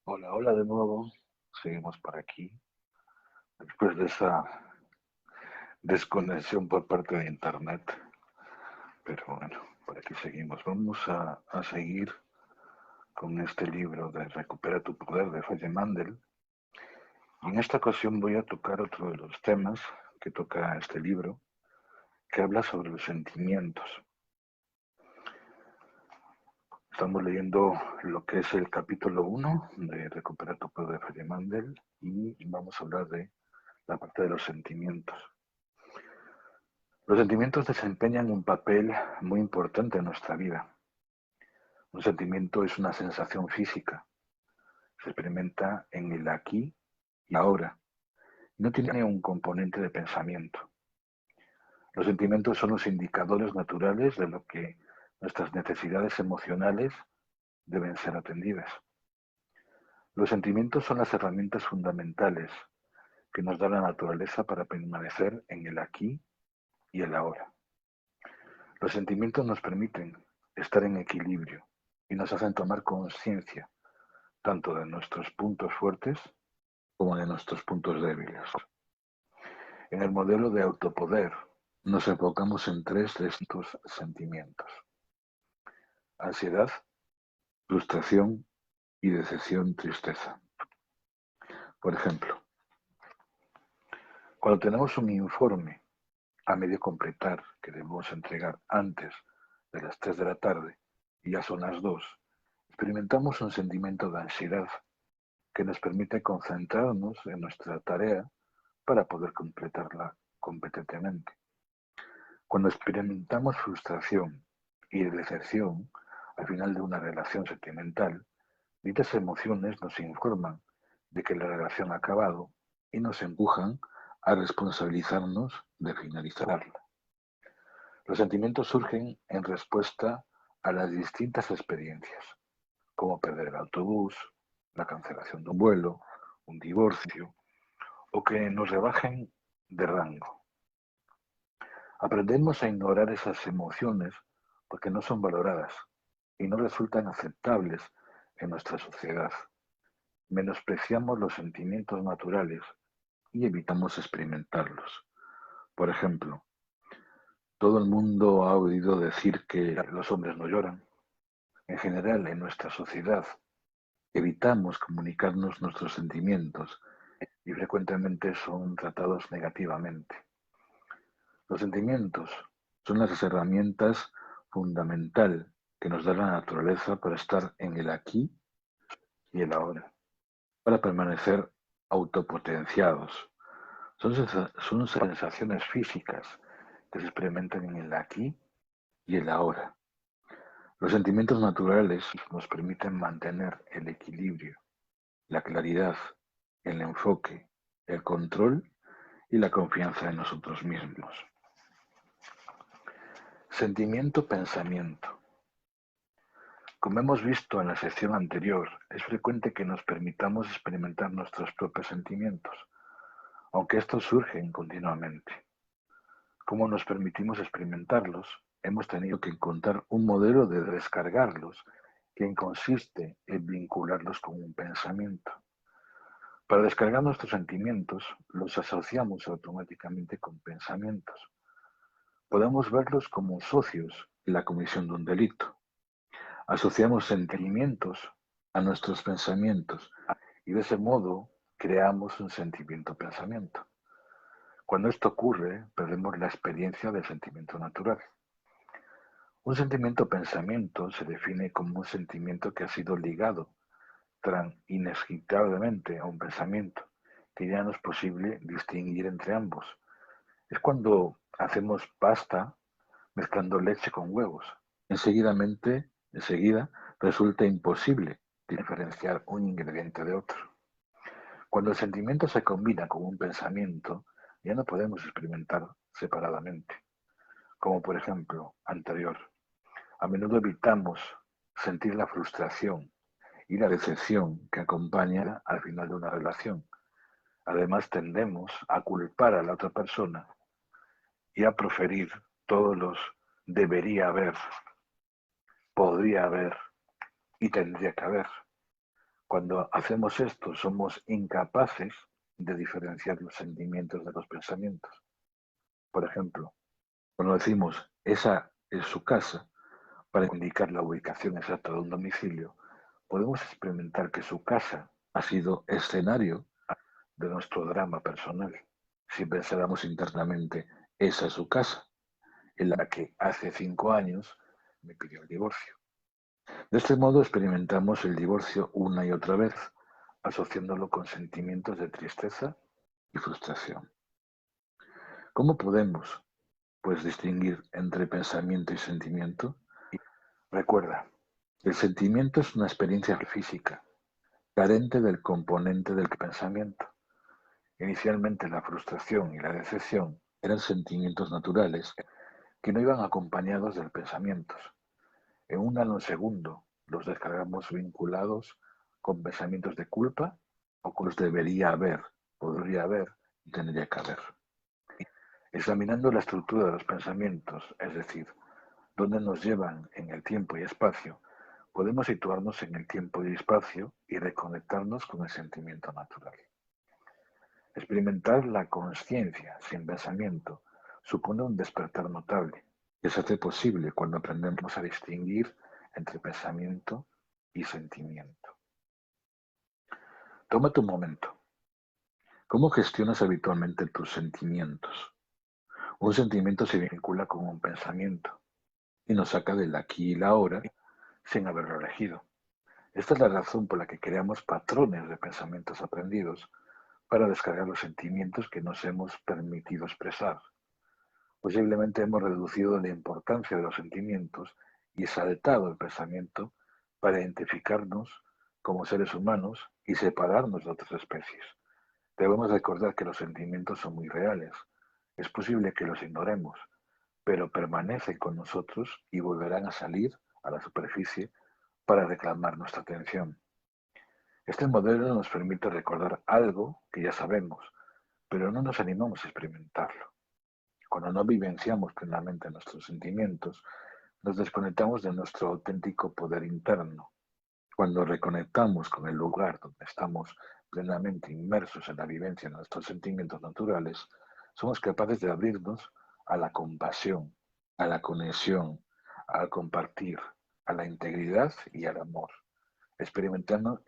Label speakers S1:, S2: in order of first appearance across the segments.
S1: Hola, hola de nuevo. Seguimos por aquí. Después de esa desconexión por parte de Internet. Pero bueno, por aquí seguimos. Vamos a seguir con este libro de Recupera tu poder de Faye Mandel. Y en esta ocasión voy a tocar otro de los temas que toca este libro, que habla sobre los sentimientos. Estamos leyendo lo que es el capítulo 1 de Recupera tu poder de Faye Mandel y vamos a hablar de la parte de los sentimientos. Los sentimientos desempeñan un papel muy importante en nuestra vida. Un sentimiento es una sensación física, se experimenta en el aquí y ahora. No tiene un componente de pensamiento. Los sentimientos son los indicadores naturales de lo que nuestras necesidades emocionales deben ser atendidas. Los sentimientos son las herramientas fundamentales que nos da la naturaleza para permanecer en el aquí y el ahora. Los sentimientos nos permiten estar en equilibrio y nos hacen tomar conciencia tanto de nuestros puntos fuertes como de nuestros puntos débiles. En el modelo de autopoder nos enfocamos en tres de estos sentimientos: ansiedad, frustración y decepción, tristeza. Por ejemplo, cuando tenemos un informe a medio completar que debemos entregar antes de las 3 de la tarde y ya son las 2, experimentamos un sentimiento de ansiedad que nos permite concentrarnos en nuestra tarea para poder completarla competentemente. Cuando experimentamos frustración y decepción al final de una relación sentimental, dichas emociones nos informan de que la relación ha acabado y nos empujan a responsabilizarnos de finalizarla. Los sentimientos surgen en respuesta a las distintas experiencias, como perder el autobús, la cancelación de un vuelo, un divorcio o que nos rebajen de rango. Aprendemos a ignorar esas emociones porque no son valoradas y no resultan aceptables en nuestra sociedad. Menospreciamos los sentimientos naturales y evitamos experimentarlos. Por ejemplo, todo el mundo ha oído decir que los hombres no lloran. En general, en nuestra sociedad, evitamos comunicarnos nuestros sentimientos y frecuentemente son tratados negativamente. Los sentimientos son las herramientas fundamental que nos da la naturaleza para estar en el aquí y el ahora, para permanecer autopotenciados. Son sensaciones físicas que se experimentan en el aquí y el ahora. Los sentimientos naturales nos permiten mantener el equilibrio, la claridad, el enfoque, el control y la confianza en nosotros mismos. Sentimiento-pensamiento. Como hemos visto en la sección anterior, es frecuente que nos permitamos experimentar nuestros propios sentimientos, aunque estos surgen continuamente. Como nos permitimos experimentarlos, hemos tenido que encontrar un modelo de descargarlos que consiste en vincularlos con un pensamiento. Para descargar nuestros sentimientos, los asociamos automáticamente con pensamientos. Podemos verlos como socios en la comisión de un delito. Asociamos sentimientos a nuestros pensamientos y de ese modo creamos un sentimiento-pensamiento. Cuando esto ocurre, perdemos la experiencia del sentimiento natural. Un sentimiento-pensamiento se define como un sentimiento que ha sido ligado tan inevitablemente a un pensamiento que ya no es posible distinguir entre ambos. Es cuando hacemos pasta mezclando leche con huevos. Enseguida resulta imposible diferenciar un ingrediente de otro. Cuando el sentimiento se combina con un pensamiento, ya no podemos experimentar separadamente. Como por ejemplo, anterior. A menudo evitamos sentir la frustración y la decepción que acompaña al final de una relación. Además, tendemos a culpar a la otra persona y a proferir todos los debería haber, podría haber y tendría que haber. Cuando hacemos esto, somos incapaces de diferenciar los sentimientos de los pensamientos. Por ejemplo, cuando decimos esa es su casa, para indicar la ubicación exacta de un domicilio, podemos experimentar que su casa ha sido escenario de nuestro drama personal. Si pensáramos internamente, esa es su casa, en la que hace 5 años me pidió el divorcio. De este modo experimentamos el divorcio una y otra vez, asociándolo con sentimientos de tristeza y frustración. ¿Cómo podemos, pues, distinguir entre pensamiento y sentimiento? Recuerda, el sentimiento es una experiencia física, carente del componente del pensamiento. Inicialmente la frustración y la decepción eran sentimientos naturales que no iban acompañados de pensamientos. En un nanosegundo los descargamos vinculados con pensamientos de culpa o con los debería haber, podría haber y tendría que haber. Examinando la estructura de los pensamientos, es decir, dónde nos llevan en el tiempo y espacio, podemos situarnos en el tiempo y espacio y reconectarnos con el sentimiento natural. Experimentar la conciencia sin pensamiento supone un despertar notable, que se hace posible cuando aprendemos a distinguir entre pensamiento y sentimiento. Tómate un momento. ¿Cómo gestionas habitualmente tus sentimientos? Un sentimiento se vincula con un pensamiento y nos saca del aquí y la ahora sin haberlo elegido. Esta es la razón por la que creamos patrones de pensamientos aprendidos para descargar los sentimientos que nos hemos permitido expresar. Posiblemente hemos reducido la importancia de los sentimientos y exaltado el pensamiento para identificarnos como seres humanos y separarnos de otras especies. Debemos recordar que los sentimientos son muy reales. Es posible que los ignoremos, pero permanecen con nosotros y volverán a salir a la superficie para reclamar nuestra atención. Este modelo nos permite recordar algo que ya sabemos, pero no nos animamos a experimentarlo. Cuando no vivenciamos plenamente nuestros sentimientos, nos desconectamos de nuestro auténtico poder interno. Cuando reconectamos con el lugar donde estamos plenamente inmersos en la vivencia de nuestros sentimientos naturales, somos capaces de abrirnos a la compasión, a la conexión, al compartir, a la integridad y al amor. Experimentaremos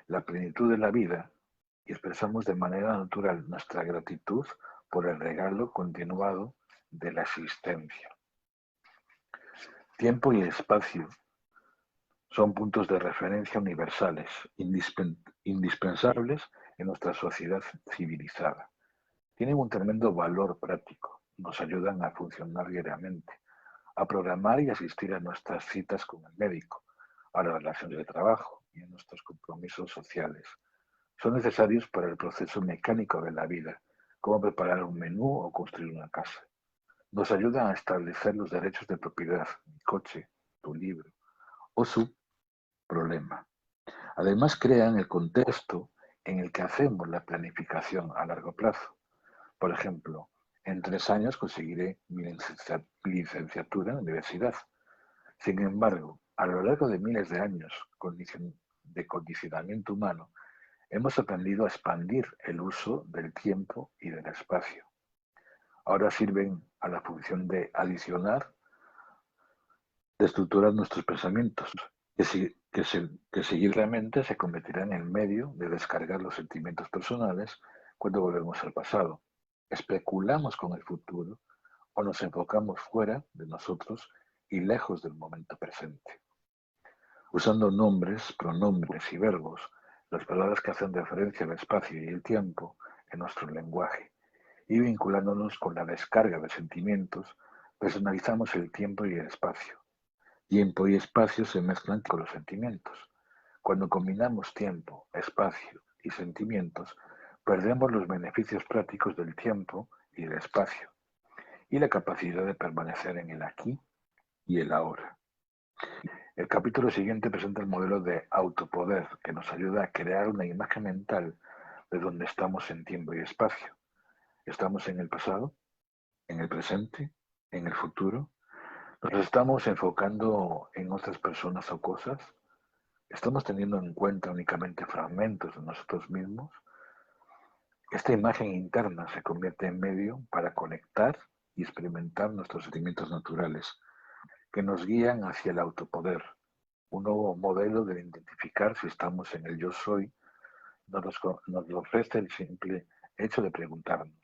S1: la plenitud de la vida y expresamos de manera natural nuestra gratitud por el regalo continuado de la existencia. Tiempo y espacio son puntos de referencia universales, indispensables en nuestra sociedad civilizada. Tienen un tremendo valor práctico, nos ayudan a funcionar diariamente, a programar y asistir a nuestras citas con el médico, a las relaciones de trabajo y a nuestros compromisos sociales. Son necesarios para el proceso mecánico de la vida, como preparar un menú o construir una casa. Nos ayudan a establecer los derechos de propiedad, mi coche, tu libro o su problema. Además, crean el contexto en el que hacemos la planificación a largo plazo. Por ejemplo, en 3 años conseguiré mi licenciatura en la universidad. Sin embargo, a lo largo de miles de años de condicionamiento humano, hemos aprendido a expandir el uso del tiempo y del espacio. Ahora sirven a la función de adicionar, de estructurar nuestros pensamientos, que seguidamente se convertirá en el medio de descargar los sentimientos personales cuando volvemos al pasado. Especulamos con el futuro o nos enfocamos fuera de nosotros y lejos del momento presente. Usando nombres, pronombres y verbos, las palabras que hacen referencia al espacio y el tiempo en nuestro lenguaje, y vinculándonos con la descarga de sentimientos, personalizamos el tiempo y el espacio. Tiempo y espacio se mezclan con los sentimientos. Cuando combinamos tiempo, espacio y sentimientos, perdemos los beneficios prácticos del tiempo y el espacio, y la capacidad de permanecer en el aquí y el ahora. El capítulo siguiente presenta el modelo de autopoder que nos ayuda a crear una imagen mental de donde estamos en tiempo y espacio. ¿Estamos en el pasado, en el presente, en el futuro? ¿Nos estamos enfocando en otras personas o cosas? estamos teniendo en cuenta únicamente fragmentos de nosotros mismos, esta imagen interna se convierte en medio para conectar y experimentar nuestros sentimientos naturales, que nos guían hacia el autopoder, un nuevo modelo de identificar si estamos en el yo soy. Nos lo ofrece el simple hecho de preguntarnos,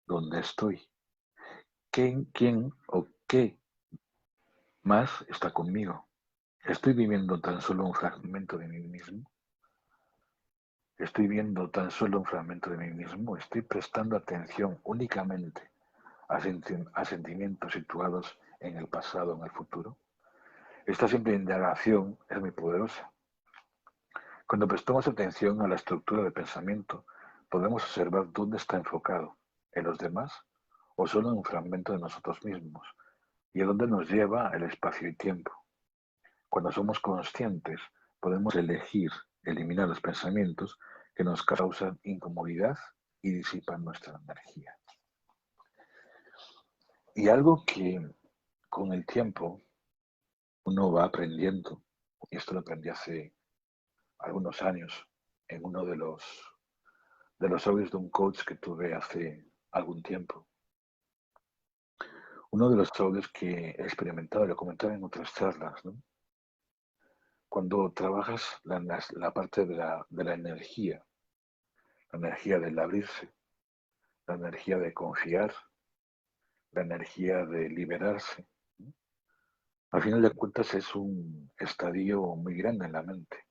S1: ¿dónde estoy? ¿Quién o qué más está conmigo? ¿Estoy viviendo tan solo un fragmento de mí mismo? ¿Estoy viendo tan solo un fragmento de mí mismo? ¿Estoy prestando atención únicamente a sentimientos situados en el pasado o en el futuro? Esta simple indagación es muy poderosa. Cuando prestamos atención a la estructura del pensamiento, podemos observar dónde está enfocado, en los demás o solo en un fragmento de nosotros mismos, y a dónde nos lleva el espacio y tiempo. Cuando somos conscientes, podemos elegir eliminar los pensamientos que nos causan incomodidad y disipan nuestra energía. Y algo que con el tiempo uno va aprendiendo, y esto lo aprendí hace algunos años en uno de los audios de un coach que tuve hace algún tiempo. Uno de los audios que he experimentado, lo comentaba en otras charlas, ¿no? Cuando trabajas la parte de la energía del abrirse, la energía de confiar, la energía de liberarse, ¿no? Al final de cuentas es un estadio muy grande en la mente.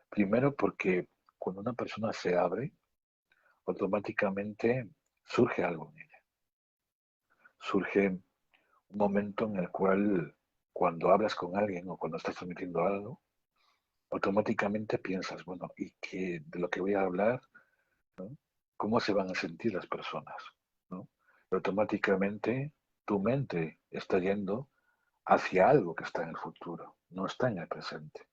S1: Primero porque cuando una persona se abre, automáticamente surge algo en ella. Surge un momento en el cual cuando hablas con alguien o cuando estás transmitiendo algo, automáticamente piensas, bueno, ¿y qué de lo que voy a hablar? ¿No? ¿Cómo se van a sentir las personas? ¿No? Y automáticamente tu mente está yendo hacia algo que está en el futuro, no está en el presente.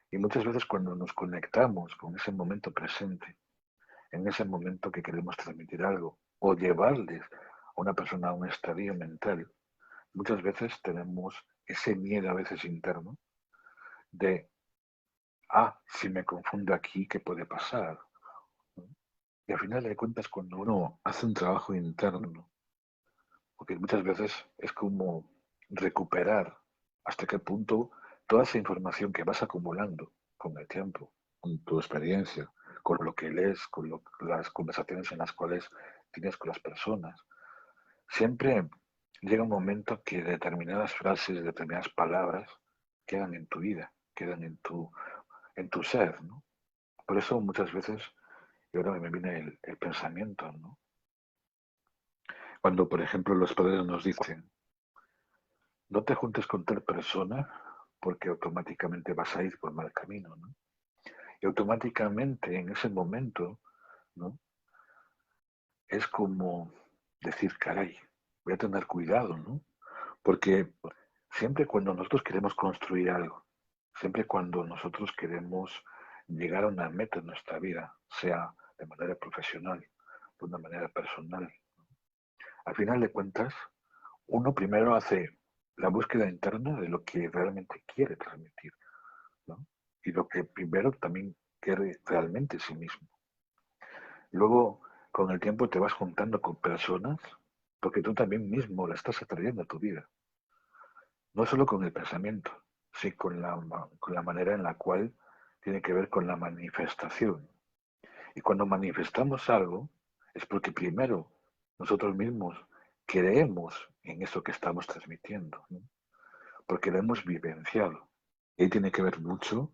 S1: Y muchas veces cuando nos conectamos con ese momento presente, en ese momento que queremos transmitir algo o llevarles a una persona a un estadio mental, muchas veces tenemos ese miedo a veces interno de, si me confundo aquí, ¿qué puede pasar? ¿No? Y al final de cuentas, cuando uno hace un trabajo interno, porque muchas veces es como recuperar hasta qué punto toda esa información que vas acumulando con el tiempo, con tu experiencia, con lo que lees, las conversaciones en las cuales tienes con las personas, siempre llega un momento que determinadas frases, determinadas palabras quedan en tu vida, quedan en tu ser, ¿no? Por eso muchas veces, y ahora me viene el pensamiento, ¿no? Cuando, por ejemplo, los padres nos dicen, no te juntes con tal persona porque automáticamente vas a ir por mal camino, ¿no? Y automáticamente en ese momento, ¿no? Es como decir, caray, voy a tener cuidado, ¿no? Porque siempre cuando nosotros queremos construir algo, siempre cuando nosotros queremos llegar a una meta en nuestra vida, sea de manera profesional, de una manera personal, al final de cuentas, uno primero hace la búsqueda interna de lo que realmente quiere transmitir, ¿no? Y lo que primero también quiere realmente sí mismo. Luego, con el tiempo te vas juntando con personas porque tú también mismo la estás atrayendo a tu vida. No solo con el pensamiento, sino con la manera en la cual tiene que ver con la manifestación. Y cuando manifestamos algo, es porque primero nosotros mismos creemos en eso que estamos transmitiendo, ¿no? Porque lo hemos vivenciado. Y ahí tiene que ver mucho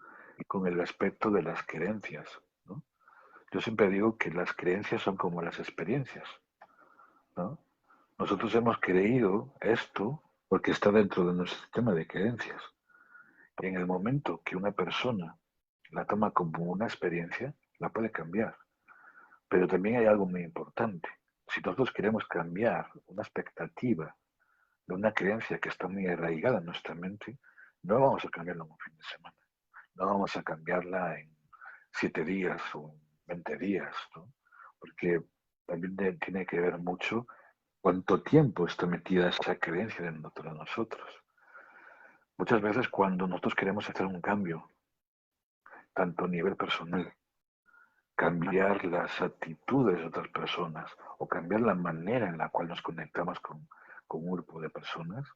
S1: con el aspecto de las creencias, ¿no? Yo siempre digo que las creencias son como las experiencias, ¿no? Nosotros hemos creído esto porque está dentro de nuestro sistema de creencias. Y en el momento que una persona la toma como una experiencia, la puede cambiar. Pero también hay algo muy importante. Si nosotros queremos cambiar una expectativa de una creencia que está muy arraigada en nuestra mente, no vamos a cambiarla en un fin de semana. No vamos a cambiarla en 7 días o en 20 días, ¿no? Porque también tiene que ver mucho cuánto tiempo está metida esa creencia dentro de nosotros. Muchas veces cuando nosotros queremos hacer un cambio, tanto a nivel personal, cambiar las actitudes de otras personas o cambiar la manera en la cual nos conectamos con un grupo de personas,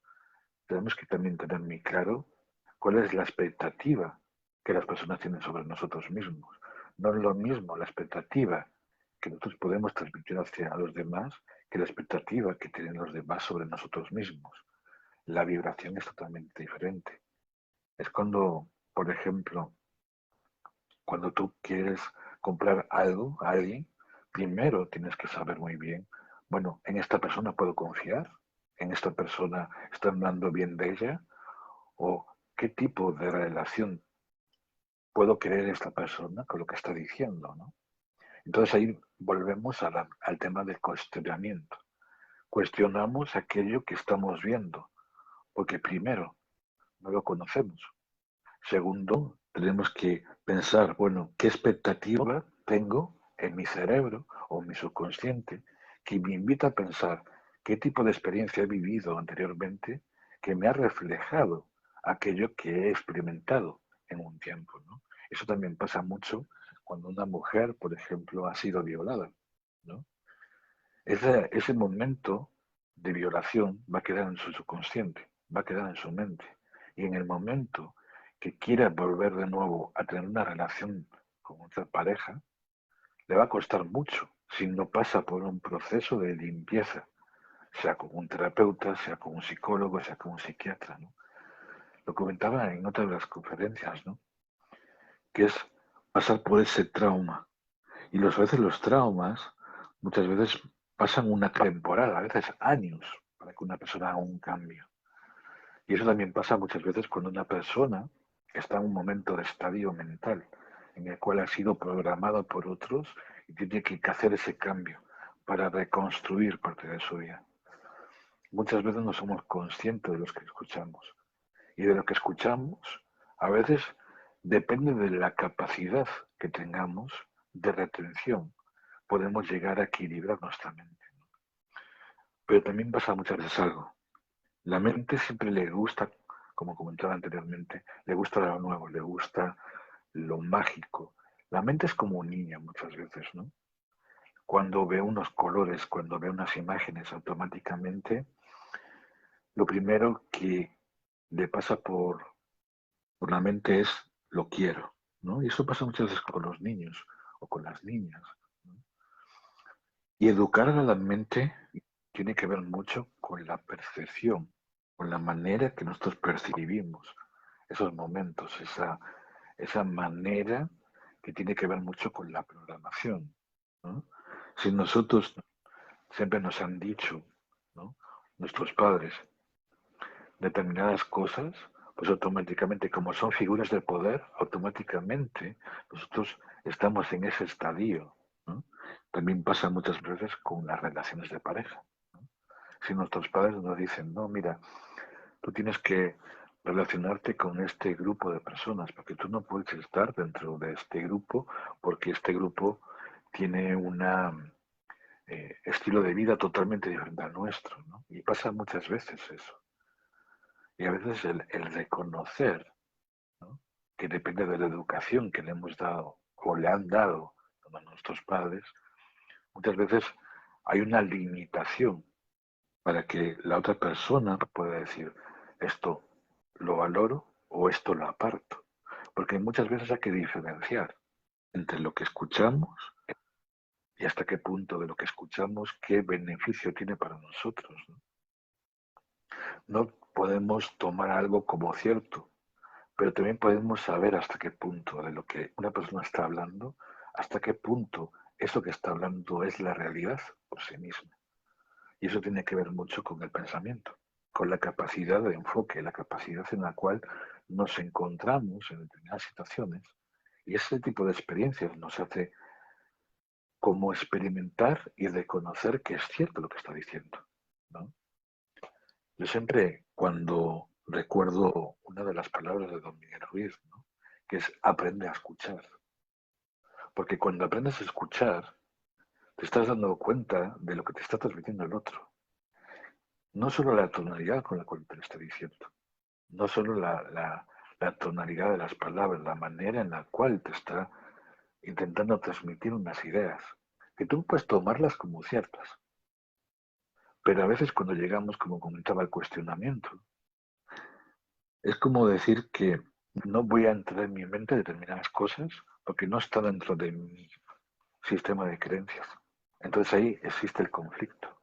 S1: tenemos que también tener muy claro cuál es la expectativa que las personas tienen sobre nosotros mismos. No es lo mismo la expectativa que nosotros podemos transmitir hacia los demás que la expectativa que tienen los demás sobre nosotros mismos. La vibración es totalmente diferente. Es cuando, por ejemplo, cuando tú quieres comprar algo a alguien, primero tienes que saber muy bien, bueno, en esta persona puedo confiar, en esta persona están hablando bien de ella, o qué tipo de relación puedo creer esta persona con lo que está diciendo, ¿no? Entonces ahí volvemos al tema del cuestionamiento. Cuestionamos aquello que estamos viendo, porque primero, no lo conocemos. Segundo, tenemos que pensar, bueno, ¿qué expectativa tengo en mi cerebro o en mi subconsciente que me invita a pensar qué tipo de experiencia he vivido anteriormente que me ha reflejado aquello que he experimentado en un tiempo, ¿no? Eso también pasa mucho cuando una mujer, por ejemplo, ha sido violada, ¿no? Ese momento de violación va a quedar en su subconsciente, va a quedar en su mente. Y en el momento que quiera volver de nuevo a tener una relación con otra pareja, le va a costar mucho si no pasa por un proceso de limpieza, sea con un terapeuta, sea con un psicólogo, sea con un psiquiatra, ¿no? Lo comentaba en otra de las conferencias, ¿no? Que es pasar por ese trauma. Y a veces los traumas muchas veces pasan una temporada, a veces años, para que una persona haga un cambio. Y eso también pasa muchas veces cuando una persona está en un momento de estadio mental, en el cual ha sido programado por otros y tiene que hacer ese cambio para reconstruir parte de su vida. Muchas veces no somos conscientes de lo que escuchamos. Y de lo que escuchamos, a veces depende de la capacidad que tengamos de retención. Podemos llegar a equilibrar nuestra mente. Pero también pasa muchas veces algo. La mente siempre le gusta, como comentaba anteriormente, le gusta lo nuevo, le gusta lo mágico. La mente es como un niño muchas veces, ¿no? Cuando ve unos colores, cuando ve unas imágenes, automáticamente lo primero que le pasa por la mente es lo quiero, ¿no? Y eso pasa muchas veces con los niños o con las niñas, ¿no? Y educar a la mente tiene que ver mucho con la percepción, con la manera que nosotros percibimos esos momentos, esa manera que tiene que ver mucho con la programación, ¿no? Si nosotros siempre nos han dicho, ¿no? Nuestros padres, determinadas cosas, pues automáticamente, como son figuras de poder, automáticamente nosotros estamos en ese estadio, ¿no? También pasa muchas veces con las relaciones de pareja, ¿no? Si nuestros padres nos dicen, no, mira, tú tienes que relacionarte con este grupo de personas, porque tú no puedes estar dentro de este grupo, porque este grupo tiene un estilo de vida totalmente diferente al nuestro, ¿no? Y pasa muchas veces eso. Y a veces el reconocer, ¿no? Que depende de la educación que le hemos dado o le han dado a nuestros padres, muchas veces hay una limitación para que la otra persona pueda decir esto lo valoro o esto lo aparto. Porque muchas veces hay que diferenciar entre lo que escuchamos y hasta qué punto de lo que escuchamos qué beneficio tiene para nosotros, ¿no? No podemos tomar algo como cierto, pero también podemos saber hasta qué punto de lo que una persona está hablando, hasta qué punto eso que está hablando es la realidad por sí misma. Y eso tiene que ver mucho con el pensamiento, con la capacidad de enfoque, la capacidad en la cual nos encontramos en determinadas situaciones. Y ese tipo de experiencias nos hace como experimentar y reconocer que es cierto lo que está diciendo, ¿no? Yo siempre, cuando recuerdo una de las palabras de don Miguel Ruiz, ¿no? Que es aprende a escuchar. Porque cuando aprendes a escuchar, te estás dando cuenta de lo que te está transmitiendo el otro. No solo la tonalidad con la cual te lo está diciendo, No solo la tonalidad de las palabras, la manera en la cual te está intentando transmitir unas ideas, que tú puedes tomarlas como ciertas. Pero a veces cuando llegamos, como comentaba, al cuestionamiento, es como decir que no voy a entrar en mi mente determinadas cosas porque no está dentro de mi sistema de creencias. Entonces ahí existe el conflicto.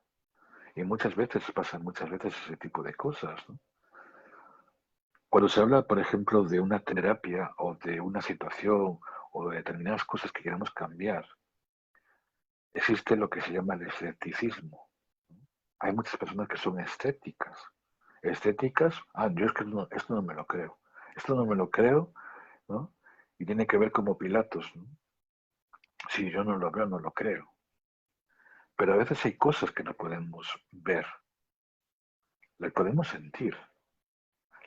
S1: Y muchas veces pasan muchas veces ese tipo de cosas, ¿no? Cuando se habla, por ejemplo, de una terapia o de una situación o de determinadas cosas que queremos cambiar, existe lo que se llama el escepticismo. Hay muchas personas que son escépticas. Escépticas, yo es que esto no me lo creo. Esto no me lo creo, ¿no? Y tiene que ver como Pilatos, ¿no? Si yo no lo veo, no lo creo. Pero a veces hay cosas que no podemos ver, las podemos sentir,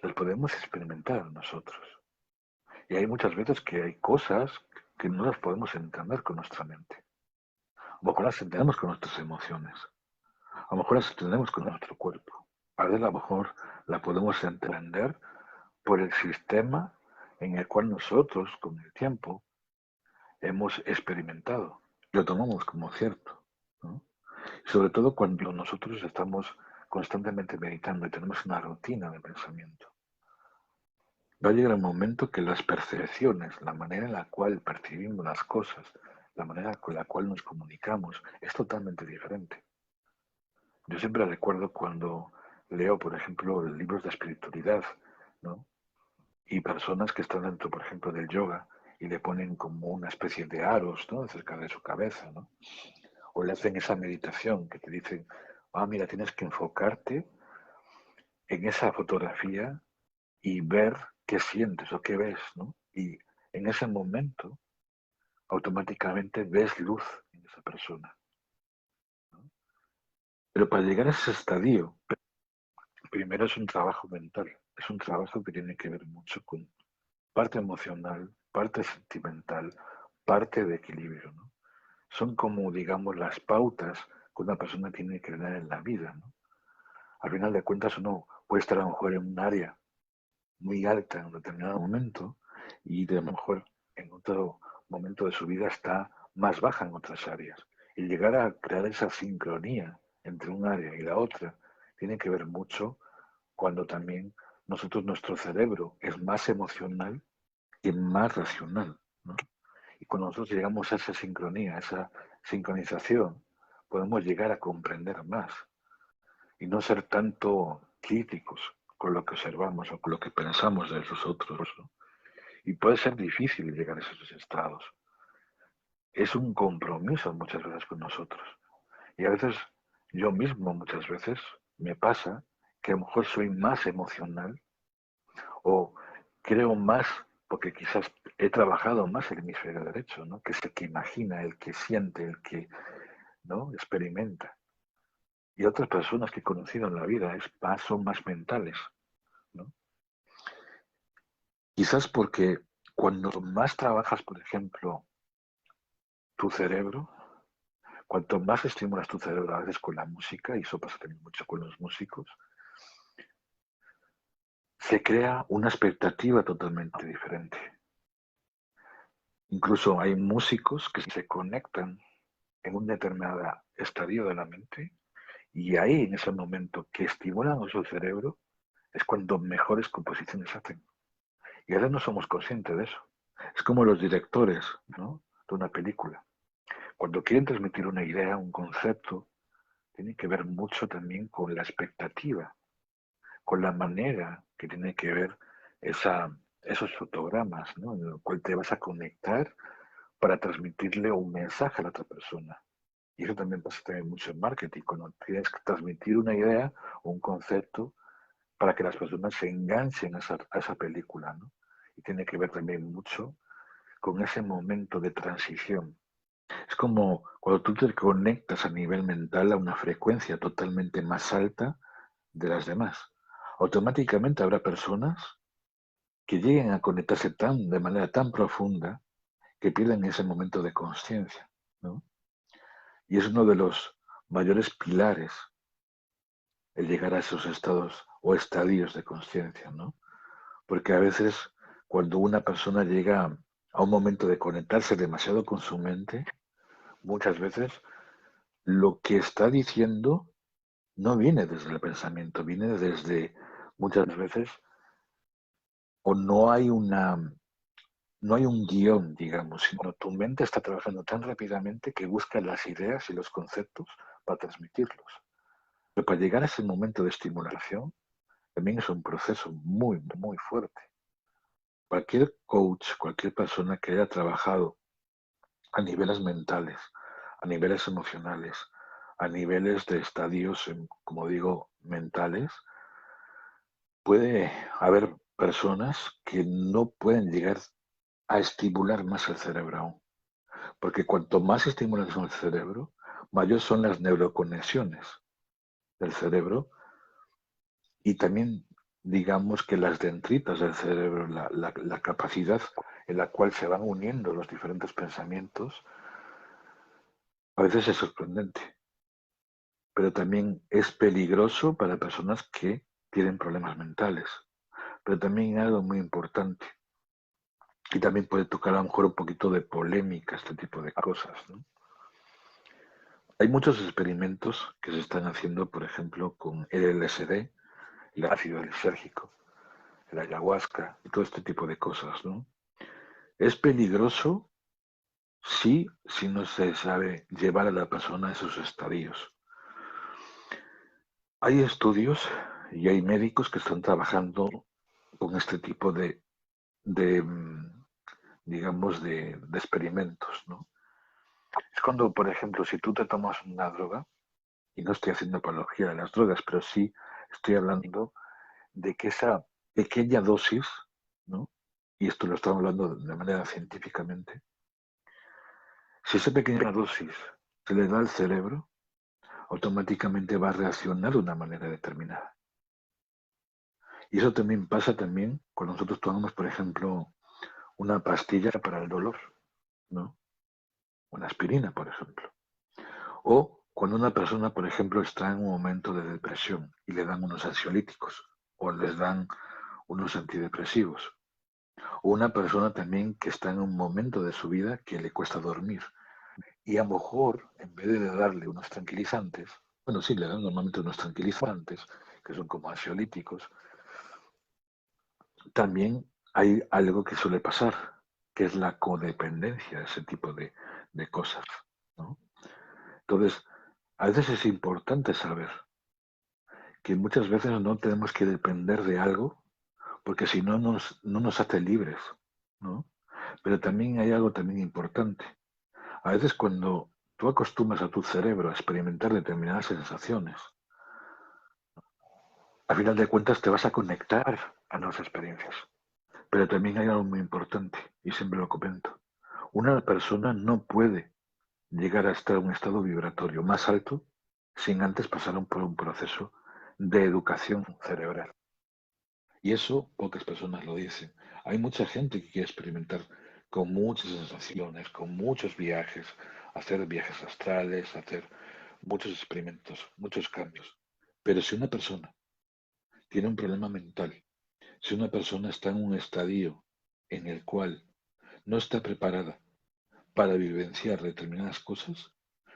S1: las podemos experimentar nosotros. Y hay muchas veces que hay cosas que no las podemos entender con nuestra mente. A lo mejor las entendemos con nuestras emociones. A lo mejor las entendemos con nuestro cuerpo. A veces a lo mejor la podemos entender por el sistema en el cual nosotros, con el tiempo, hemos experimentado. Lo tomamos como cierto, ¿no? Y sobre todo cuando nosotros estamos constantemente meditando y tenemos una rutina de pensamiento. Va a llegar el momento que las percepciones, la manera en la cual percibimos las cosas, la manera con la cual nos comunicamos, es totalmente diferente. Yo siempre recuerdo cuando leo, por ejemplo, libros de espiritualidad, ¿no? Y personas que están dentro, por ejemplo, del yoga y le ponen como una especie de aros, ¿no? Cerca de su cabeza, ¿no? O le hacen esa meditación que te dicen, mira, tienes que enfocarte en esa fotografía y ver qué sientes o qué ves, ¿no? Y en ese momento automáticamente ves luz en esa persona, ¿no? Pero para llegar a ese estadio, primero es un trabajo mental, es un trabajo que tiene que ver mucho con parte emocional, parte sentimental, parte de equilibrio, ¿no? Son como, digamos, las pautas que una persona tiene que tener en la vida, ¿no? Al final de cuentas uno puede estar a lo mejor en un área muy alta en un determinado momento y de lo mejor en otro momento de su vida está más baja en otras áreas. Y llegar a crear esa sincronía entre un área y la otra tiene que ver mucho cuando también nuestro cerebro es más emocional y más racional, ¿no? Y cuando nosotros llegamos a esa sincronía, a esa sincronización, podemos llegar a comprender más y no ser tanto críticos con lo que observamos o con lo que pensamos de esos otros, ¿no? Y puede ser difícil llegar a esos estados. Es un compromiso muchas veces con nosotros. Y a veces yo mismo muchas veces me pasa que a lo mejor soy más emocional o creo más porque quizás he trabajado más el hemisferio derecho, ¿no? Que es el que imagina, el que siente, el que, ¿no?, experimenta. Y otras personas que he conocido en la vida son más mentales, ¿no? Quizás porque cuando más trabajas, por ejemplo, tu cerebro, cuanto más estimulas tu cerebro a veces con la música, y eso pasa también mucho con los músicos, se crea una expectativa totalmente diferente. Incluso hay músicos que se conectan en un determinado estadio de la mente y ahí, en ese momento que estimulan a su cerebro, es cuando mejores composiciones hacen. Y ahora no somos conscientes de eso. Es como los directores, ¿no?, de una película. Cuando quieren transmitir una idea, un concepto, tiene que ver mucho también con la expectativa, con la manera que tiene que ver esos fotogramas, ¿no?, en el cual te vas a conectar para transmitirle un mensaje a la otra persona. Y eso también pasa también mucho en marketing, cuando tienes que transmitir una idea o un concepto para que las personas se enganchen a esa película, ¿no? Y tiene que ver también mucho con ese momento de transición. Es como cuando tú te conectas a nivel mental a una frecuencia totalmente más alta de las demás. Automáticamente habrá personas que lleguen a conectarse de manera tan profunda que pierden ese momento de conciencia, ¿no? Y es uno de los mayores pilares el llegar a esos estados o estadios de conciencia, ¿no? Porque a veces cuando una persona llega a un momento de conectarse demasiado con su mente, muchas veces lo que está diciendo no viene desde el pensamiento, viene desde muchas veces, o no hay un guión, digamos, sino tu mente está trabajando tan rápidamente que busca las ideas y los conceptos para transmitirlos. Pero para llegar a ese momento de estimulación, también es un proceso muy, muy fuerte. Cualquier coach, cualquier persona que haya trabajado a niveles mentales, a niveles emocionales, a niveles de estadios, como digo, mentales, puede haber personas que no pueden llegar a estimular más el cerebro aún. Porque cuanto más estimulas el cerebro, mayor son las neuroconexiones del cerebro y también digamos que las dendritas del cerebro, la capacidad en la cual se van uniendo los diferentes pensamientos, a veces es sorprendente, pero también es peligroso para personas que tienen problemas mentales. Pero también hay algo muy importante, y también puede tocar a lo mejor un poquito de polémica este tipo de cosas, ¿no? Hay muchos experimentos que se están haciendo, por ejemplo, con el LSD, el ácido lisérgico, el ayahuasca y todo este tipo de cosas, ¿no? Es peligroso si no se sabe llevar a la persona a esos estadios. Hay estudios y hay médicos que están trabajando con este tipo de digamos, de experimentos, ¿no? Es cuando, por ejemplo, si tú te tomas una droga, y no estoy haciendo apología de las drogas, pero sí estoy hablando de que esa pequeña dosis, ¿no? Y esto lo estamos hablando de manera científicamente, si esa pequeña dosis se le da al cerebro, automáticamente va a reaccionar de una manera determinada. Y eso también pasa también cuando nosotros tomamos, por ejemplo, una pastilla para el dolor, ¿no? Una aspirina, por ejemplo. O cuando una persona, por ejemplo, está en un momento de depresión y le dan unos ansiolíticos o les dan unos antidepresivos. O una persona también que está en un momento de su vida que le cuesta dormir. Y a lo mejor, en vez de darle unos tranquilizantes, bueno, sí, le dan normalmente unos tranquilizantes, que son como ansiolíticos, también hay algo que suele pasar, que es la codependencia, ese tipo de cosas, ¿no? Entonces, a veces es importante saber que muchas veces no tenemos que depender de algo, porque si no no nos hace libres, ¿no? Pero también hay algo también importante. A veces cuando tú acostumbras a tu cerebro a experimentar determinadas sensaciones, a final de cuentas te vas a conectar a nuevas experiencias. Pero también hay algo muy importante, y siempre lo comento. Una persona no puede llegar a estar en un estado vibratorio más alto sin antes pasar por un proceso de educación cerebral. Y eso pocas personas lo dicen. Hay mucha gente que quiere experimentar con muchas sensaciones, con muchos viajes, hacer viajes astrales, hacer muchos experimentos, muchos cambios. Pero si una persona tiene un problema mental, si una persona está en un estadio en el cual no está preparada para vivenciar determinadas cosas,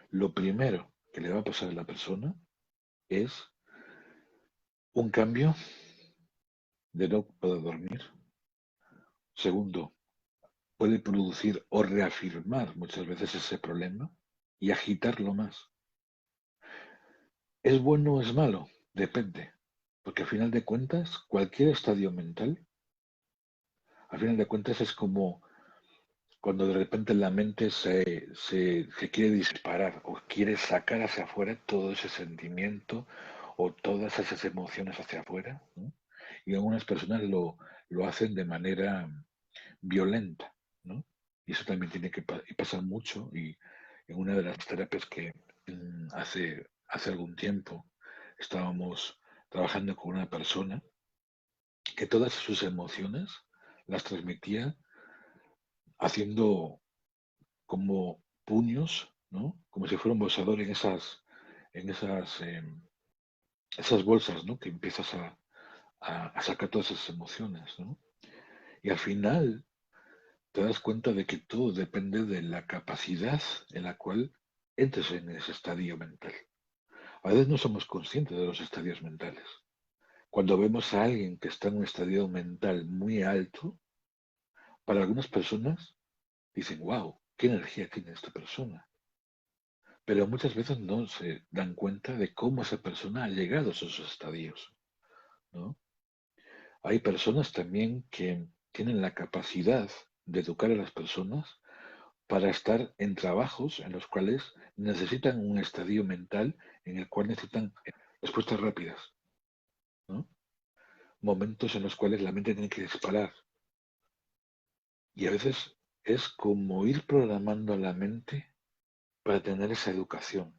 S1: lo primero que le va a pasar a la persona es un cambio de no poder dormir. Segundo, puede producir o reafirmar muchas veces ese problema y agitarlo más. ¿Es bueno o es malo? Depende, porque a final de cuentas, cualquier estadio mental, a final de cuentas es como cuando de repente la mente se quiere disparar o quiere sacar hacia afuera todo ese sentimiento o todas esas emociones hacia afuera, ¿no? Y algunas personas lo hacen de manera violenta, ¿no? Y eso también tiene que y pasa mucho. Y en una de las terapias que hace algún tiempo estábamos trabajando con una persona que todas sus emociones las transmitía haciendo como puños, ¿no? Como si fuera un bolsador en esas bolsas, ¿no? Que empiezas a sacar todas esas emociones, ¿no? Y al final te das cuenta de que todo depende de la capacidad en la cual entres en ese estadio mental. A veces no somos conscientes de los estadios mentales. Cuando vemos a alguien que está en un estadio mental muy alto, para algunas personas dicen, wow, qué energía tiene esta persona. Pero muchas veces no se dan cuenta de cómo esa persona ha llegado a esos estadios, ¿no? Hay personas también que tienen la capacidad de educar a las personas para estar en trabajos en los cuales necesitan un estadio mental en el cual necesitan respuestas rápidas, ¿no? Momentos en los cuales la mente tiene que disparar. Y a veces es como ir programando a la mente para tener esa educación.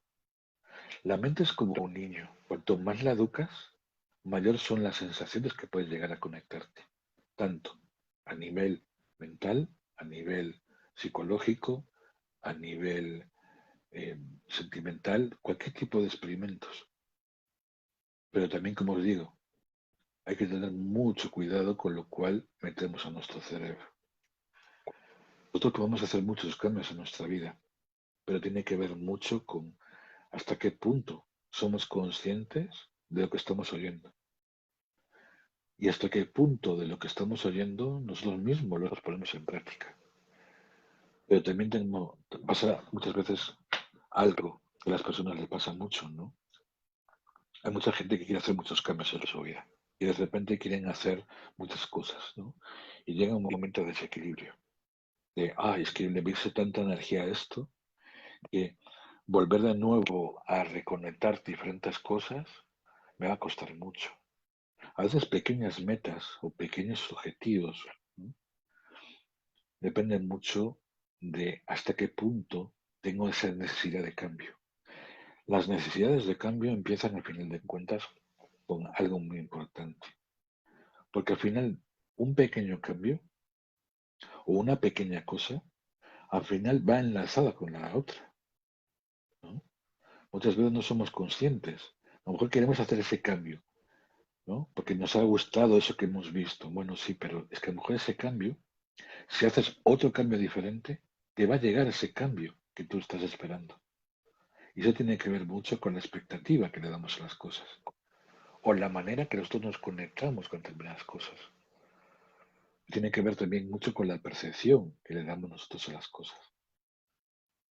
S1: La mente es como un niño. Cuanto más la educas, mayor son las sensaciones que puedes llegar a conectarte. Tanto a nivel mental, a nivel psicológico, a nivel sentimental, cualquier tipo de experimentos. Pero también, como os digo, hay que tener mucho cuidado con lo cual metemos a nuestro cerebro. Nosotros podemos hacer muchos cambios en nuestra vida, pero tiene que ver mucho con hasta qué punto somos conscientes de lo que estamos oyendo y hasta qué punto de lo que estamos oyendo nosotros mismos lo ponemos en práctica. Pero también pasa muchas veces algo que a las personas les pasa mucho, ¿no? Hay mucha gente que quiere hacer muchos cambios en su vida y de repente quieren hacer muchas cosas, ¿no? Y llega un momento de desequilibrio, de, ay, es que le puse tanta energía a esto que volver de nuevo a reconectar diferentes cosas me va a costar mucho. A veces pequeñas metas o pequeños objetivos, ¿no? Dependen mucho de hasta qué punto tengo esa necesidad de cambio. Las necesidades de cambio empiezan al final de cuentas con algo muy importante, porque al final un pequeño cambio o una pequeña cosa al final va enlazada con la otra, ¿no? Muchas veces no somos conscientes. A lo mejor queremos hacer ese cambio, ¿no? Porque nos ha gustado eso que hemos visto. Bueno, sí, pero es que a lo mejor ese cambio, si haces otro cambio diferente, te va a llegar ese cambio que tú estás esperando. Y eso tiene que ver mucho con la expectativa que le damos a las cosas o la manera que nosotros nos conectamos con determinadas cosas. Tiene que ver también mucho con la percepción que le damos nosotros a las cosas.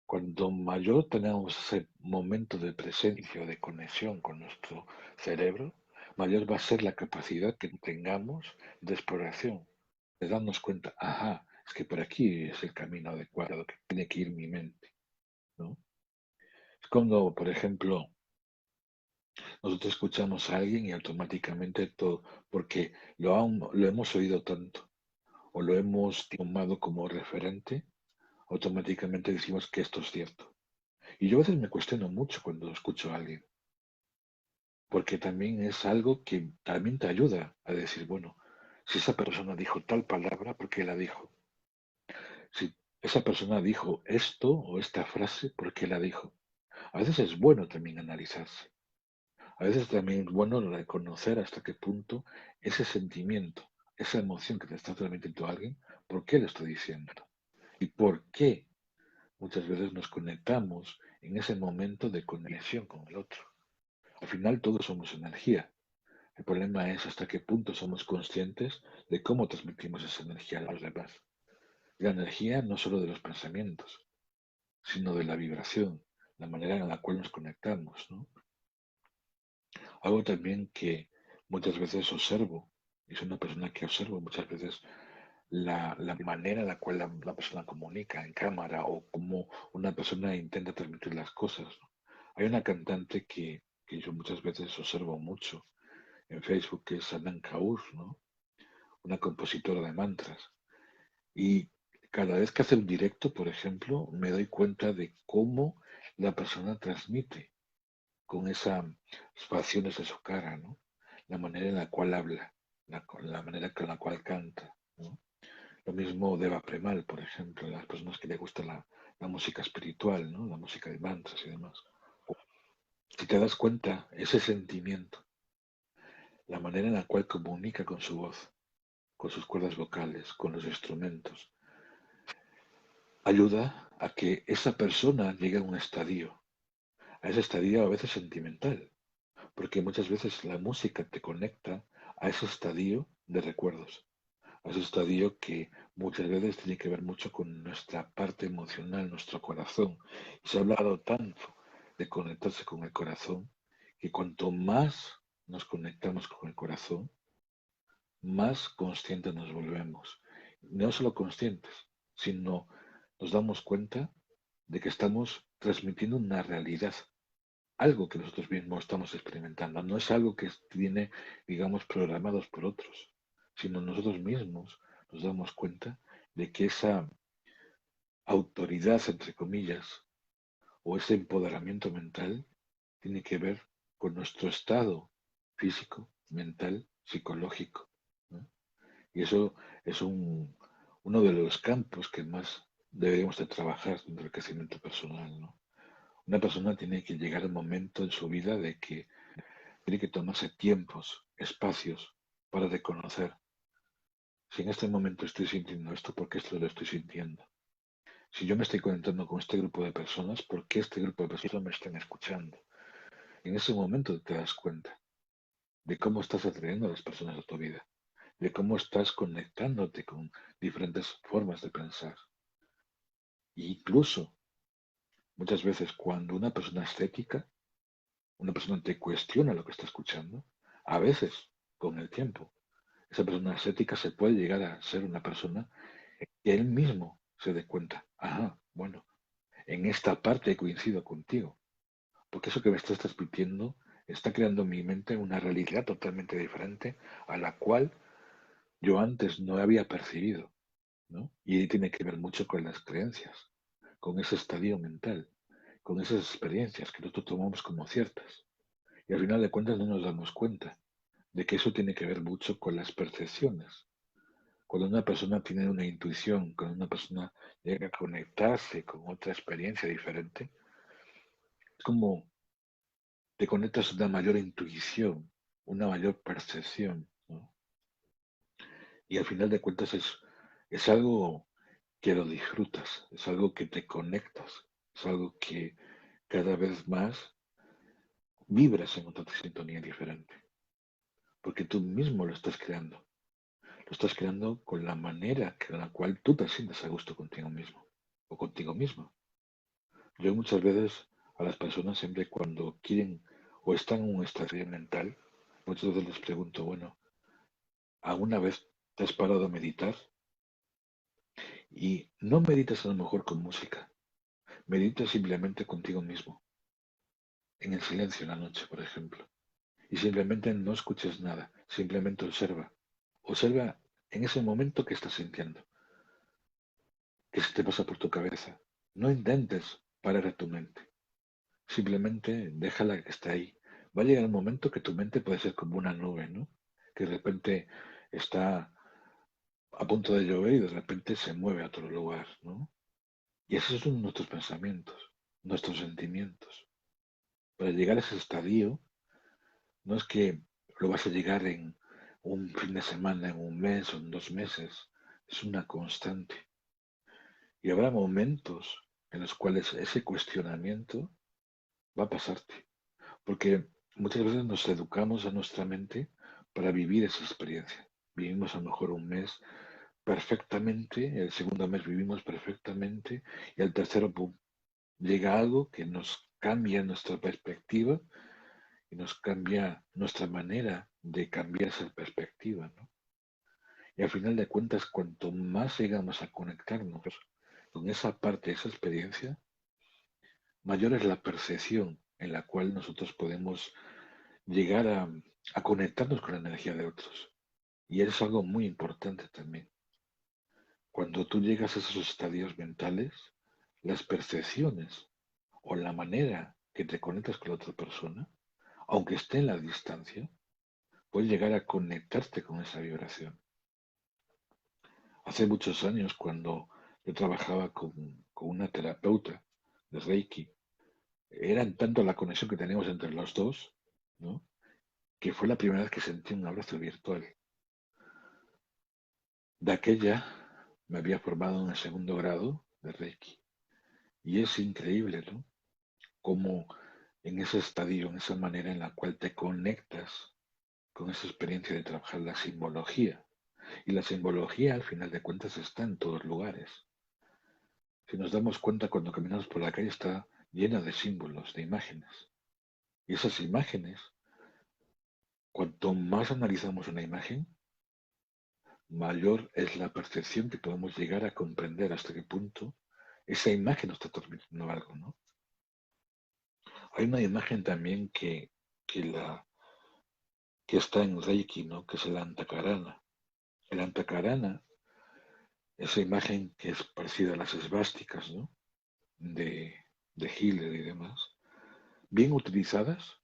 S1: Cuanto mayor tenemos ese momento de presencia o de conexión con nuestro cerebro, mayor va a ser la capacidad que tengamos de exploración, de darnos cuenta, ajá, es que por aquí es el camino adecuado que tiene que ir mi mente, ¿no? Es cuando, por ejemplo, nosotros escuchamos a alguien y automáticamente todo, porque lo hemos oído tanto o lo hemos tomado como referente, automáticamente decimos que esto es cierto. Y yo a veces me cuestiono mucho cuando escucho a alguien, porque también es algo que también te ayuda a decir, bueno, si esa persona dijo tal palabra, ¿por qué la dijo? Si esa persona dijo esto o esta frase, ¿por qué la dijo? A veces es bueno también analizarse. A veces también es bueno reconocer hasta qué punto ese sentimiento, esa emoción que te está transmitiendo alguien, ¿por qué lo está diciendo? ¿Y por qué muchas veces nos conectamos en ese momento de conexión con el otro? Al final todos somos energía. El problema es hasta qué punto somos conscientes de cómo transmitimos esa energía a los demás. La energía no solo de los pensamientos, sino de la vibración, la manera en la cual nos conectamos, ¿no? Algo también que muchas veces observo, y soy una persona que observo muchas veces la manera en la cual la persona comunica en cámara o cómo una persona intenta transmitir las cosas, ¿no? Hay una cantante que yo muchas veces observo mucho en Facebook, que es Anand Kaur, ¿no? Una compositora de mantras. Y cada vez que hace un directo, por ejemplo, me doy cuenta de cómo la persona transmite con esas facciones de su cara, ¿no? La manera en la cual habla, la manera con la cual canta, ¿no? Lo mismo Deva Premal, por ejemplo, las personas que le gusta la música espiritual, ¿no? La música de mantras y demás. Si te das cuenta, ese sentimiento, la manera en la cual comunica con su voz, con sus cuerdas vocales, con los instrumentos, ayuda a que esa persona llegue a ese estadio a veces sentimental, porque muchas veces la música te conecta a ese estadio de recuerdos, a ese estadio que muchas veces tiene que ver mucho con nuestra parte emocional, nuestro corazón. Y se ha hablado tanto de conectarse con el corazón, que cuanto más nos conectamos con el corazón, más conscientes nos volvemos. No solo conscientes, sino nos damos cuenta de que estamos transmitiendo una realidad, algo que nosotros mismos estamos experimentando. No es algo que viene, digamos, programados por otros, sino nosotros mismos nos damos cuenta de que esa autoridad, entre comillas, o ese empoderamiento mental tiene que ver con nuestro estado físico, mental, psicológico, ¿no? Y eso es uno de los campos que más deberíamos de trabajar dentro del crecimiento personal, ¿no? Una persona tiene que llegar al momento en su vida de que tiene que tomarse tiempos, espacios para reconocer si en este momento estoy sintiendo esto, ¿por qué esto lo estoy sintiendo? Si yo me estoy conectando con este grupo de personas, ¿por qué este grupo de personas me están escuchando? En ese momento te das cuenta de cómo estás atrayendo a las personas a tu vida, de cómo estás conectándote con diferentes formas de pensar. E incluso muchas veces cuando una persona es escéptica, una persona te cuestiona lo que está escuchando, a veces con el tiempo esa persona ascética se puede llegar a ser una persona que él mismo se dé cuenta, ajá, bueno, en esta parte coincido contigo, porque eso que me estás transmitiendo está creando en mi mente una realidad totalmente diferente a la cual yo antes no había percibido, ¿no? Y ahí tiene que ver mucho con las creencias, con ese estadio mental, con esas experiencias que nosotros tomamos como ciertas. Y al final de cuentas no nos damos cuenta de que eso tiene que ver mucho con las percepciones. Cuando una persona tiene una intuición, cuando una persona llega a conectarse con otra experiencia diferente, es como te conectas a una mayor intuición, una mayor percepción, ¿no? Y al final de cuentas es algo que lo disfrutas, es algo que te conectas, es algo que cada vez más vibras en otra sintonía diferente, porque tú mismo lo estás creando. Lo estás creando con la manera en la cual tú te sientes a gusto contigo mismo o contigo mismo. Yo muchas veces a las personas siempre cuando quieren o están en un estado mental, muchas veces les pregunto, bueno, ¿alguna vez te has parado a meditar? Y no meditas a lo mejor con música, meditas simplemente contigo mismo, en el silencio en la noche, por ejemplo. Y simplemente no escuches nada, simplemente observa. Observa en ese momento que estás sintiendo, que se te pasa por tu cabeza. No intentes parar a tu mente. Simplemente déjala que esté ahí. Va a llegar un momento que tu mente puede ser como una nube, ¿no? Que de repente está a punto de llover y de repente se mueve a otro lugar, ¿no? Y esos son nuestros pensamientos, nuestros sentimientos. Para llegar a ese estadio, no es que lo vas a llegar en un fin de semana, en un mes o en 2 meses. Es una constante. Y habrá momentos en los cuales ese cuestionamiento va a pasarte. Porque muchas veces nos educamos a nuestra mente para vivir esa experiencia. Vivimos a lo mejor un mes perfectamente, el segundo mes vivimos perfectamente y el tercero, ¡pum!, llega algo que nos cambia nuestra perspectiva y nos cambia nuestra manera de cambiar esa perspectiva, ¿no? Y al final de cuentas, cuanto más llegamos a conectarnos con esa parte, esa experiencia, mayor es la percepción en la cual nosotros podemos llegar a conectarnos con la energía de otros. Y es algo muy importante también. Cuando tú llegas a esos estadios mentales, las percepciones o la manera que te conectas con la otra persona, aunque esté en la distancia, puedes llegar a conectarte con esa vibración. Hace muchos años, cuando yo trabajaba con una terapeuta de Reiki, era tanto la conexión que teníamos entre los dos, ¿no? que fue la primera vez que sentí un abrazo virtual. De aquella me había formado en el segundo grado de Reiki. Y es increíble, ¿no? Cómo en ese estadio, en esa manera en la cual te conectas con esa experiencia de trabajar la simbología. Y la simbología, al final de cuentas, está en todos lugares. Si nos damos cuenta, cuando caminamos por la calle está llena de símbolos, de imágenes. Y esas imágenes, cuanto más analizamos una imagen, mayor es la percepción que podemos llegar a comprender hasta qué punto esa imagen nos está transmitiendo algo, ¿no? Hay una imagen también que está en Reiki, ¿no? Que es el Antakarana. El Antakarana, esa imagen que es parecida a las esvásticas, ¿no? De, de Hitler y demás, bien utilizadas,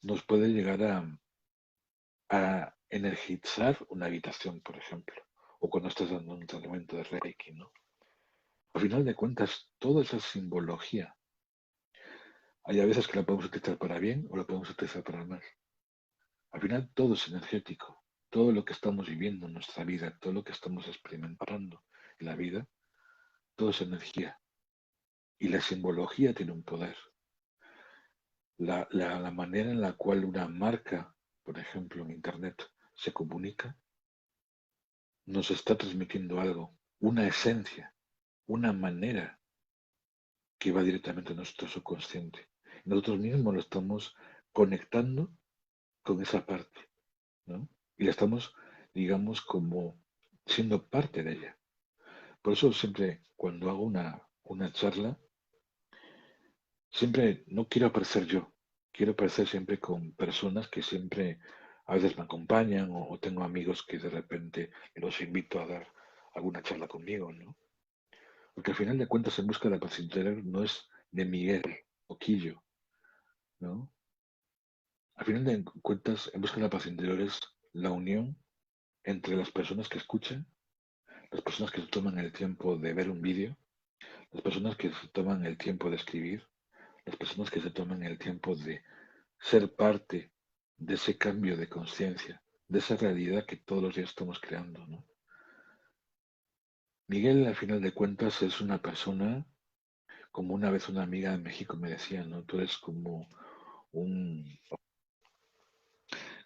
S1: nos puede llegar a energizar una habitación, por ejemplo, o cuando estás dando un tratamiento de Reiki, ¿no? Al final de cuentas, toda esa simbología, hay a veces que la podemos utilizar para bien o la podemos utilizar para mal. Al final todo es energético. Todo lo que estamos viviendo en nuestra vida, todo lo que estamos experimentando en la vida, todo es energía. Y la simbología tiene un poder. La manera en la cual una marca, por ejemplo, en Internet, se comunica, nos está transmitiendo algo, una esencia, una manera que va directamente a nuestro subconsciente. Nosotros mismos lo estamos conectando con esa parte, ¿no? Y la estamos, digamos, como siendo parte de ella. Por eso siempre, cuando hago una charla, siempre no quiero aparecer yo, quiero aparecer siempre con personas que siempre a veces me acompañan o tengo amigos que de repente los invito a dar alguna charla conmigo, ¿no? Porque al final de cuentas, en busca de la paz interior no es de Miguel o Quillo, ¿no? Al final de cuentas, en busca de la paz interior es la unión entre las personas que escuchan, las personas que se toman el tiempo de ver un vídeo, las personas que se toman el tiempo de escribir, las personas que se toman el tiempo de ser parte de ese cambio de conciencia, de esa realidad que todos los días estamos creando, ¿no? Miguel, al final de cuentas, es una persona, como una vez una amiga de México me decía, ¿no? Tú eres como un,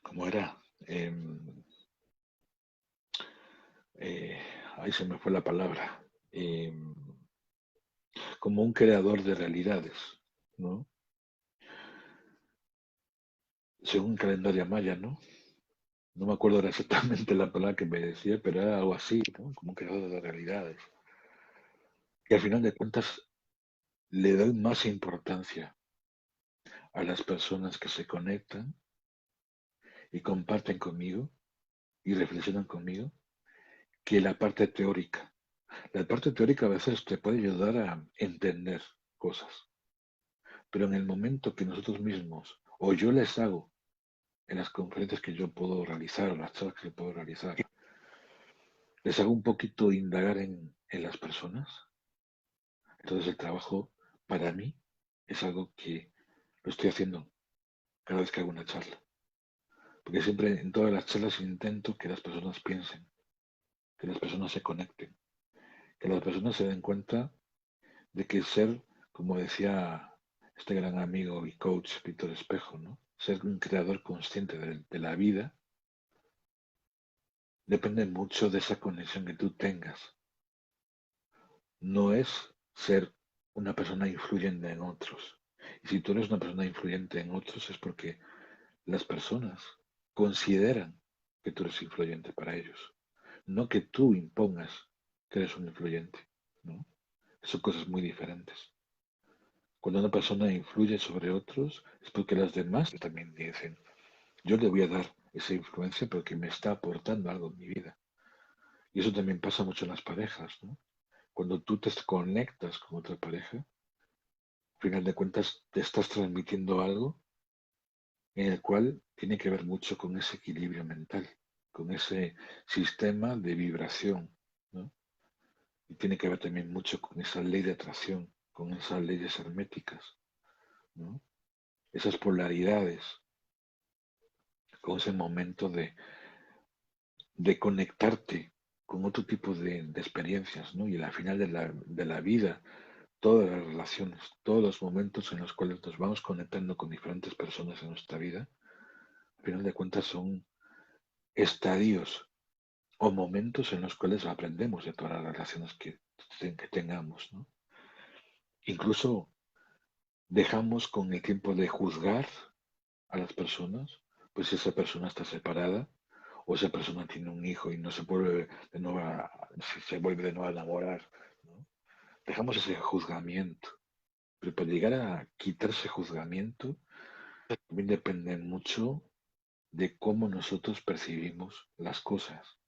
S1: ¿cómo era? Eh, ahí se me fue la palabra. Em, Como un creador de realidades, ¿no? Según calendario maya, ¿no? No me acuerdo ahora exactamente la palabra que me decía, pero era algo así, ¿no? Como un creador de realidades. Y al final de cuentas le doy más importancia a las personas que se conectan y comparten conmigo y reflexionan conmigo que la parte teórica. La parte teórica a veces te puede ayudar a entender cosas, pero en el momento que nosotros mismos o yo les hago en las conferencias que yo puedo realizar o las charlas que yo puedo realizar, les hago un poquito indagar en las personas. Entonces el trabajo para mí es algo que lo estoy haciendo cada vez que hago una charla. Porque siempre en todas las charlas intento que las personas piensen, que las personas se conecten, que las personas se den cuenta de que ser, como decía este gran amigo y coach Víctor Espejo, ¿no? Ser un creador consciente de la vida depende mucho de esa conexión que tú tengas. No es ser una persona influyente en otros. Y si tú eres una persona influyente en otros es porque las personas consideran que tú eres influyente para ellos, no que tú impongas que eres un influyente, ¿no? Son cosas muy diferentes. Cuando una persona influye sobre otros es porque las demás también dicen, yo le voy a dar esa influencia porque me está aportando algo en mi vida. Y eso también pasa mucho en las parejas, ¿no? Cuando tú te conectas con otra pareja, al final de cuentas te estás transmitiendo algo en el cual tiene que ver mucho con ese equilibrio mental, con ese sistema de vibración, ¿no? Y tiene que ver también mucho con esa ley de atracción, con esas leyes herméticas, ¿no? Esas polaridades con ese momento de conectarte con otro tipo de experiencias, ¿no? Y al final de la vida, todas las relaciones, todos los momentos en los cuales nos vamos conectando con diferentes personas en nuestra vida, al final de cuentas son estadios o momentos en los cuales aprendemos de todas las relaciones que tengamos, ¿no? Incluso dejamos con el tiempo de juzgar a las personas, pues si esa persona está separada o esa persona tiene un hijo y no se vuelve de nuevo se vuelve de nuevo a enamorar, ¿no? Dejamos ese juzgamiento, pero para llegar a quitar ese juzgamiento también depende mucho de cómo nosotros percibimos las cosas,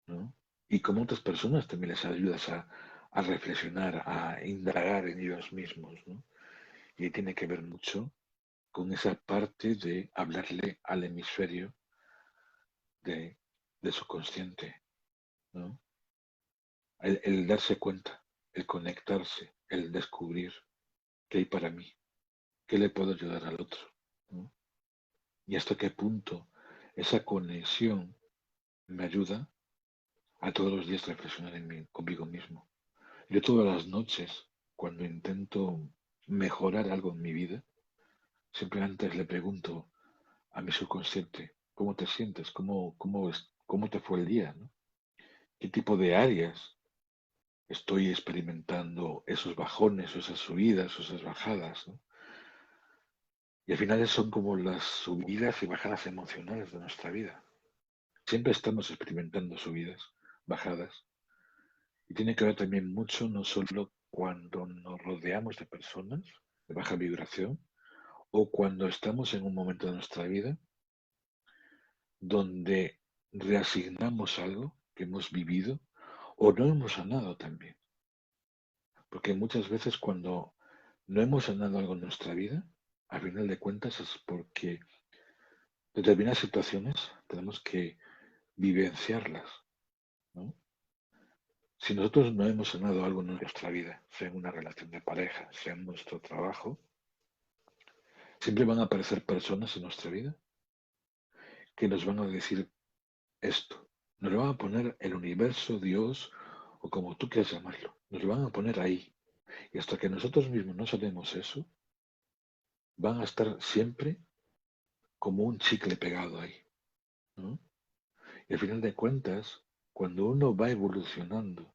S1: ¿no? Y cómo otras personas también les ayudas a reflexionar, a indagar en ellos mismos, ¿no? Y tiene que ver mucho con esa parte de hablarle al hemisferio de, de su consciente, ¿no? El darse cuenta, el conectarse, el descubrir qué hay para mí, qué le puedo ayudar al otro, ¿no? Y hasta qué punto esa conexión me ayuda a todos los días reflexionar conmigo mismo. Yo todas las noches, cuando intento mejorar algo en mi vida, siempre antes le pregunto a mi subconsciente, ¿cómo te sientes? ¿Cómo te fue el día? ¿No? ¿Qué tipo de áreas estoy experimentando esos bajones, o esas subidas, o esas bajadas? ¿No? Y al final son como las subidas y bajadas emocionales de nuestra vida. Siempre estamos experimentando subidas, bajadas. Y tiene que ver también mucho no solo cuando nos rodeamos de personas de baja vibración o cuando estamos en un momento de nuestra vida donde reasignamos algo que hemos vivido o no hemos sanado también. Porque muchas veces cuando no hemos sanado algo en nuestra vida, a final de cuentas es porque determinadas situaciones tenemos que vivenciarlas, ¿no? Si nosotros no hemos sanado algo en nuestra vida, sea en una relación de pareja, sea en nuestro trabajo, siempre van a aparecer personas en nuestra vida que nos van a decir esto. Nos lo van a poner el universo, Dios o como tú quieras llamarlo. Nos lo van a poner ahí. Y hasta que nosotros mismos no sabemos eso, van a estar siempre como un chicle pegado ahí, ¿no? Y al final de cuentas, cuando uno va evolucionando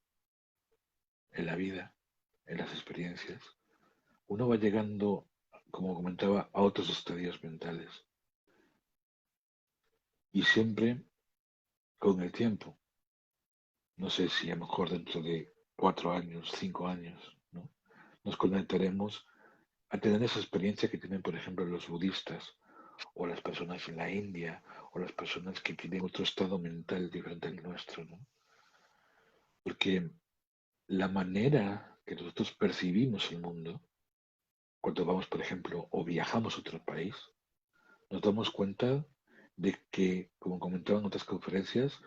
S1: en la vida, en las experiencias, uno va llegando, como comentaba, a otros estadios mentales. Y siempre con el tiempo, no sé si a lo mejor dentro de 4 años, 5 años, ¿no? Nos conectaremos a tener esa experiencia que tienen, por ejemplo, los budistas o las personas en la India o las personas que tienen otro estado mental diferente al nuestro, ¿no? Porque la manera que nosotros percibimos el mundo, cuando vamos, por ejemplo, o viajamos a otro país, nos damos cuenta de que, como comentaba en otras conferencias,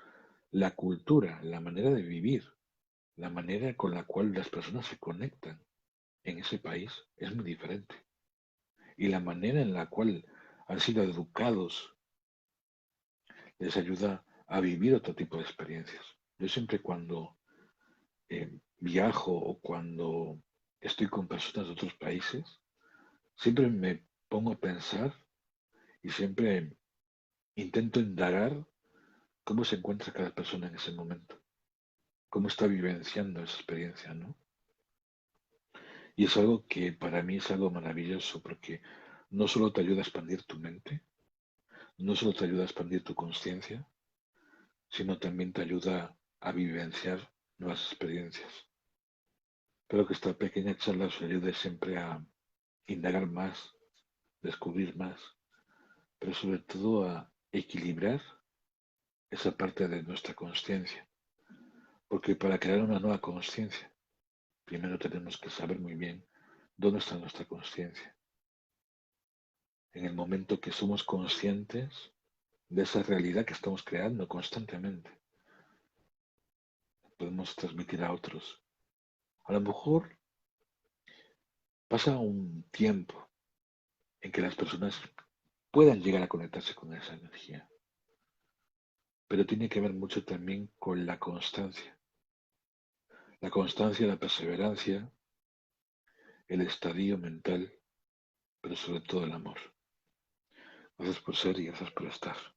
S1: la cultura, la manera de vivir, la manera con la cual las personas se conectan en ese país es muy diferente. Y la manera en la cual han sido educados les ayuda a vivir otro tipo de experiencias. Yo siempre cuando viajo o cuando estoy con personas de otros países, siempre me pongo a pensar y siempre intento indagar cómo se encuentra cada persona en ese momento, cómo está vivenciando esa experiencia, ¿no? Y es algo que para mí es algo maravilloso porque no solo te ayuda a expandir tu mente, no solo te ayuda a expandir tu conciencia, sino también te ayuda a vivenciar nuevas experiencias. Espero que esta pequeña charla os ayude siempre a indagar más, descubrir más, pero sobre todo a equilibrar esa parte de nuestra conciencia. Porque para crear una nueva conciencia, primero tenemos que saber muy bien dónde está nuestra conciencia. En el momento que somos conscientes de esa realidad que estamos creando constantemente, podemos transmitir a otros. A lo mejor pasa un tiempo en que las personas puedan llegar a conectarse con esa energía. Pero tiene que ver mucho también con la constancia. La constancia, la perseverancia, el estadio mental, pero sobre todo el amor. Gracias por ser y gracias por estar.